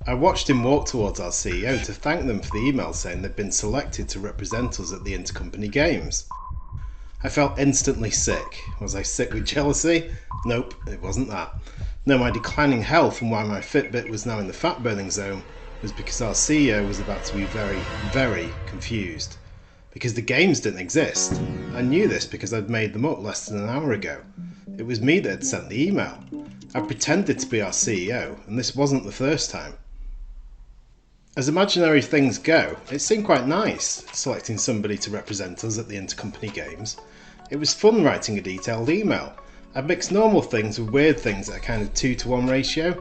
I watched him walk towards our CEO to thank them for the email saying they'd been selected to represent us at the Intercompany Games. I felt instantly sick. Was I sick with jealousy? Nope, it wasn't that. No, my declining health and why my Fitbit was now in the fat burning zone was because our CEO was about to be very, very confused. Because the games didn't exist. I knew this because I'd made them up less than an hour ago. It was me that had sent the email. I pretended to be our CEO, and this wasn't the first time. As imaginary things go, it seemed quite nice, selecting somebody to represent us at the Intercompany Games. It was fun writing a detailed email. I'd mixed normal things with weird things at a kind of 2-to-1 ratio,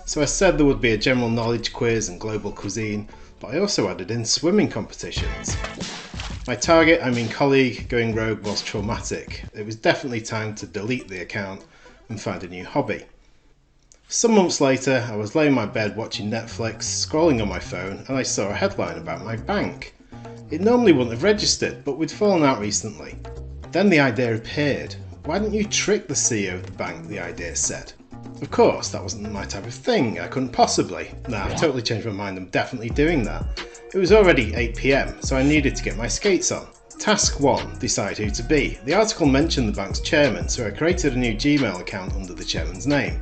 so I said there would be a general knowledge quiz and global cuisine, but I also added in swimming competitions. My target, colleague, going rogue was traumatic. It was definitely time to delete the account and find a new hobby. Some months later, I was laying in my bed watching Netflix, scrolling on my phone, and I saw a headline about my bank. It normally wouldn't have registered, but we'd fallen out recently. Then the idea appeared. Why didn't you trick the CEO of the bank, the idea said. Of course, that wasn't my type of thing. I couldn't possibly. Nah, I've totally changed my mind. I'm definitely doing that. It was already 8 PM, so I needed to get my skates on. Task 1. Decide who to be. The article mentioned the bank's chairman, so I created a new Gmail account under the chairman's name.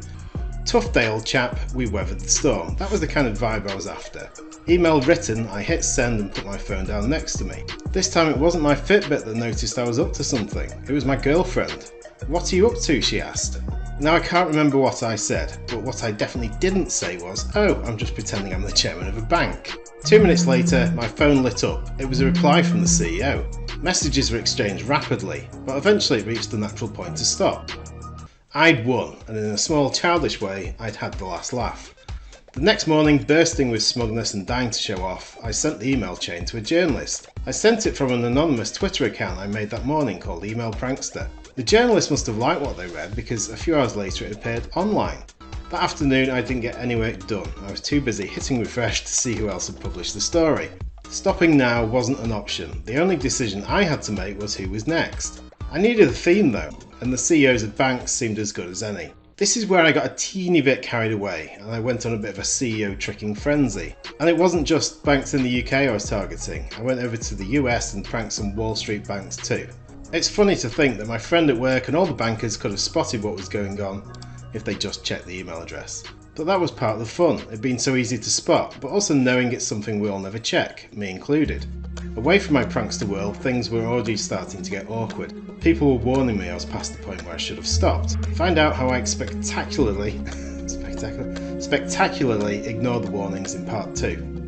Tough day, old chap, we weathered the storm. That was the kind of vibe I was after. Email written, I hit send and put my phone down next to me. This time it wasn't my Fitbit that noticed I was up to something. It was my girlfriend. What are you up to? She asked. Now I can't remember what I said, but what I definitely didn't say was, oh, I'm just pretending I'm the chairman of a bank. 2 minutes later, my phone lit up. It was a reply from the CEO. Messages were exchanged rapidly, but eventually it reached the natural point to stop. I'd won, and in a small childish way, I'd had the last laugh. The next morning, bursting with smugness and dying to show off, I sent the email chain to a journalist. I sent it from an anonymous Twitter account I made that morning called Email Prankster. The journalist must have liked what they read because a few hours later it appeared online. That afternoon I didn't get any work done. I was too busy hitting refresh to see who else had published the story. Stopping now wasn't an option. The only decision I had to make was who was next. I needed a theme though, and the CEOs of banks seemed as good as any. This is where I got a teeny bit carried away, and I went on a bit of a CEO tricking frenzy. And it wasn't just banks in the UK I was targeting. I went over to the US and pranked some Wall Street banks too. It's funny to think that my friend at work and all the bankers could have spotted what was going on if they just checked the email address. But that was part of the fun, it being so easy to spot, but also knowing it's something we all never check, me included. Away from my prankster world, things were already starting to get awkward. People were warning me I was past the point where I should have stopped. Find out how I spectacularly ignored the warnings in part 2.